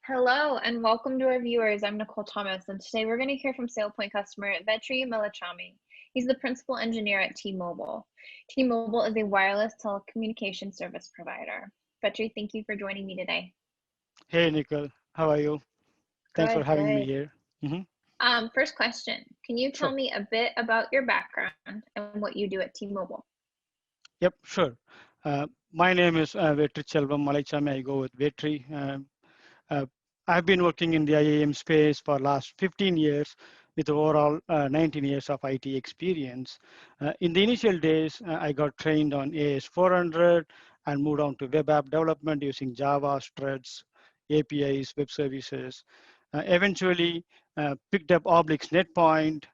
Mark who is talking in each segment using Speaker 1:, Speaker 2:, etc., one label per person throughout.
Speaker 1: Hello and welcome to our viewers. I'm Nicole Thomas, and today we're going to hear from SailPoint customer Vetri Melachami. He's the principal engineer at T-Mobile. T-Mobile is a wireless telecommunication service provider. Vetri, thank you for joining me today.
Speaker 2: Hey, Nicole, how are you? Thanks for
Speaker 1: Good,
Speaker 2: having me
Speaker 1: good.
Speaker 2: here. hmm
Speaker 1: First question, can you tell
Speaker 2: Sure.
Speaker 1: me a bit about your background and what you do at T-Mobile?
Speaker 2: Yep, sure. My name is Vetri Chelvam Malaichami. I go with Vetri. Uh, I've been working in the IAM space for last 15 years with overall 19 years of IT experience. In the initial days, I got trained on AS 400 and moved on to web app development using Java, Struts, APIs, web services. Eventually, picked up Oblix NetPoint,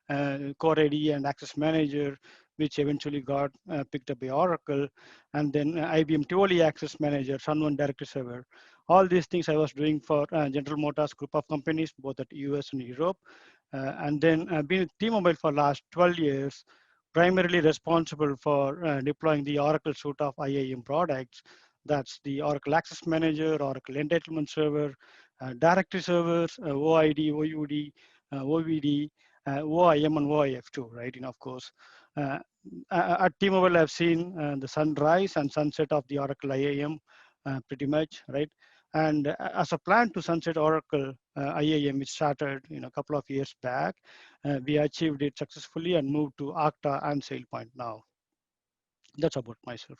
Speaker 2: Core ID, and Access Manager, which eventually got picked up by Oracle, and then IBM Tivoli Access Manager, Sun1 Directory Server. All these things I was doing for General Motors group of companies, both at US and Europe. And then been with T-Mobile for last 12 years, primarily responsible for deploying the Oracle suite of IAM products. That's the Oracle Access Manager, Oracle Entitlement Server, directory servers, OID, OUD, OVD, OIM, and OIF too, right? Of course. Uh, at T-Mobile, I've seen the sunrise and sunset of the Oracle IAM pretty much, right? And as a plan to sunset Oracle IAM, which started a couple of years back, we achieved it successfully and moved to Okta and SailPoint now. That's about myself.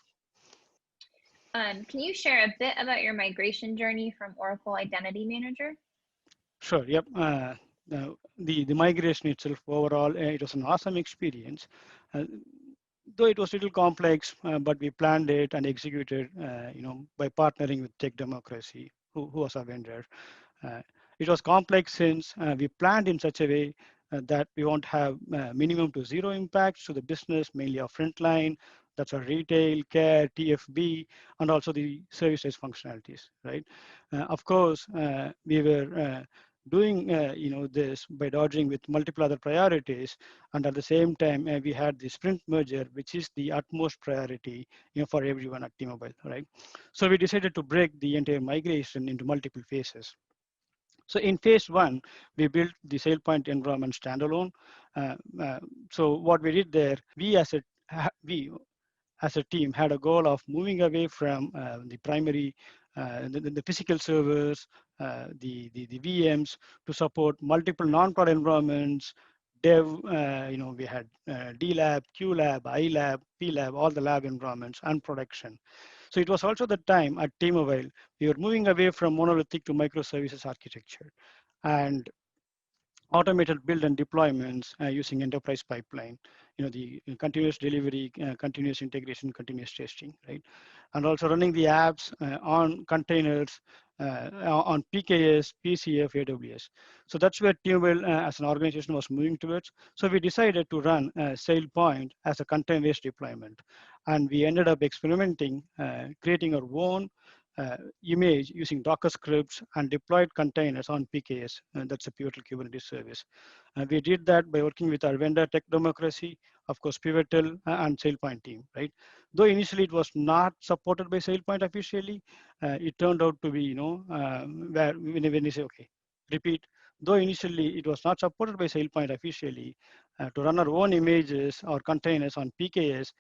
Speaker 1: Can you share a bit about your migration journey from Oracle Identity Manager?
Speaker 2: Sure. Yep. The migration itself overall, it was an awesome experience. Uh, though it was a little complex, but we planned it and executed, by partnering with Tech Democracy, who was a vendor. Uh, it was complex since we planned in such a way that we won't have minimum to zero impacts to the business, mainly our frontline. That's our retail, care, TFB, and also the services functionalities, right? Of course, we were doing this by dodging with multiple other priorities, and at the same time we had the sprint merger, which is the utmost priority for everyone at T-Mobile, right? So we decided to break the entire migration into multiple phases. So in phase one, we built the SailPoint environment standalone. Uh, uh, so what we did there, we as a team had a goal of moving away from the primary, the physical servers, the VMs to support multiple non-cloud environments. Dev, we had DLab, QLab, iLab, PLab, all the lab environments, and production. So it was also the time at T-Mobile, we were moving away from monolithic to microservices architecture. And automated build and deployments using enterprise pipeline, the continuous delivery, continuous integration, continuous testing, right? And also running the apps on containers, on PKS, PCF, AWS. So that's where T-Mobile as an organization was moving towards. So we decided to run SailPoint as a container-based deployment. And we ended up experimenting, creating our own image using Docker scripts and deployed containers on PKS. That's a Pivotal Kubernetes service. We did that by working with our vendor Tech Democracy, of course, Pivotal and SailPoint team, right? Though initially it was not supported by SailPoint officially, it turned out to be, where when you say, okay, repeat, though initially it was not supported by SailPoint officially, to run our own images or containers on PKS,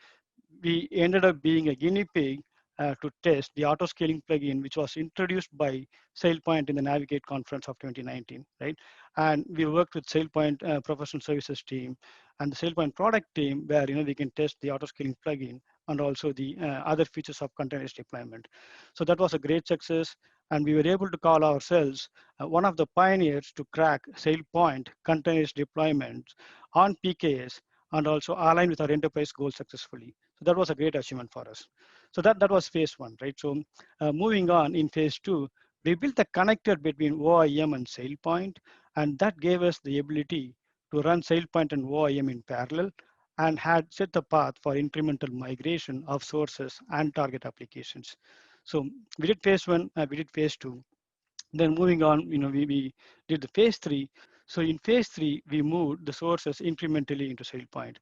Speaker 2: we ended up being a guinea pig to test the auto scaling plugin, which was introduced by SailPoint in the Navigate conference of 2019, right? And we worked with SailPoint professional services team and the SailPoint product team, where we can test the auto scaling plugin and also the other features of containers deployment. So that was a great success, and we were able to call ourselves one of the pioneers to crack SailPoint containers deployments on PKS and also align with our enterprise goals successfully. So that was a great achievement for us. So that was phase one, right? So moving on in phase two, we built a connector between OIM and SailPoint, and that gave us the ability to run SailPoint and OIM in parallel and had set the path for incremental migration of sources and target applications. So we did phase one, we did phase two. Then moving on, we did the phase three. So in phase three, we moved the sources incrementally into SailPoint.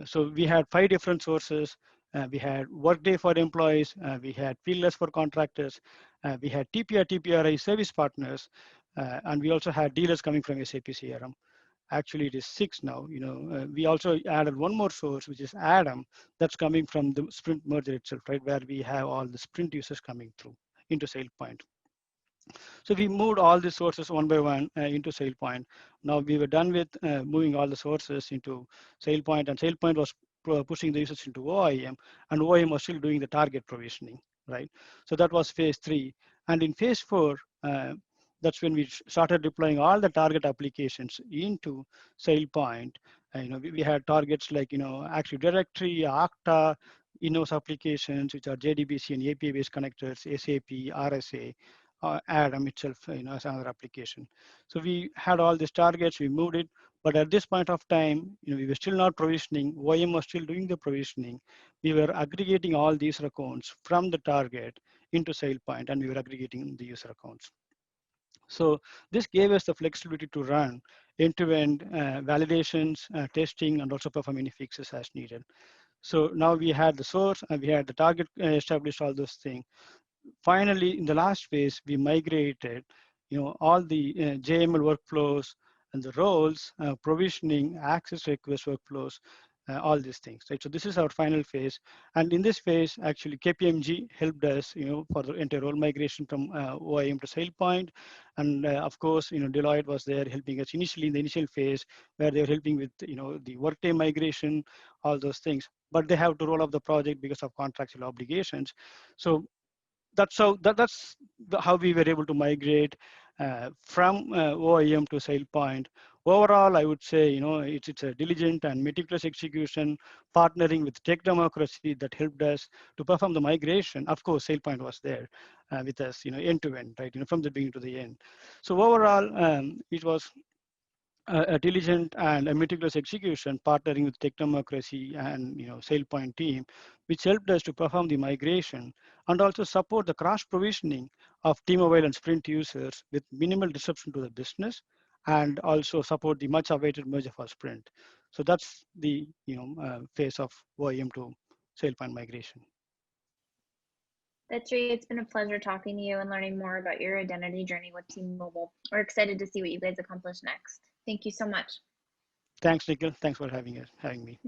Speaker 2: So we had 5 different sources. We had Workday for employees. We had Fieldless for contractors. We had TPR, TPRI service partners, and we also had dealers coming from SAP CRM. Actually, it is 6 now. We also added one more source, which is Adam, that's coming from the Sprint merger itself, right, where we have all the Sprint users coming through into SailPoint. So we moved all the sources one by one into SailPoint. Now we were done with moving all the sources into SailPoint, and SailPoint was pushing the users into OIM, and OIM was still doing the target provisioning, right? So that was phase 3. And in phase 4, that's when we started deploying all the target applications into SailPoint. We had targets like, Active Directory, Okta, in-house applications, which are JDBC and API-based connectors, SAP, RSA, Adam itself, as another application. So we had all these targets, we moved it, but at this point of time, we were still not provisioning. OEM was still doing the provisioning. We were aggregating all these accounts from the target into SailPoint, and we were aggregating the user accounts. So this gave us the flexibility to run end-to-end validations, testing, and also perform any fixes as needed. So now we had the source and we had the target established, all those things. Finally, in the last phase, we migrated, all the JML workflows and the roles, provisioning, access request workflows, all these things, right? So this is our final phase. And in this phase, actually, KPMG helped us, for the entire role migration from OIM to SailPoint. And of course, Deloitte was there helping us initially in the initial phase, where they were helping with, the Workday migration, all those things. But they have to roll off the project because of contractual obligations. So that's how we were able to migrate from OIM to SailPoint. Overall, I would say, it's a diligent and meticulous execution, partnering with tech democracy that helped us to perform the migration. Of course, SailPoint was there with us, end to end, right, from the beginning to the end. So overall, it was a diligent and a meticulous execution, partnering with tech democracy and SailPoint team, which helped us to perform the migration and also support the cross provisioning of T-Mobile and Sprint users with minimal disruption to the business, and also support the much awaited merger for Sprint. So that's the phase of OIM to SailPoint migration.
Speaker 1: Vetri, it's been a pleasure talking to you and learning more about your identity journey with T-Mobile. We're excited to see what you guys accomplish next. Thank you so much.
Speaker 2: Thanks, Nikhil. Thanks for having me.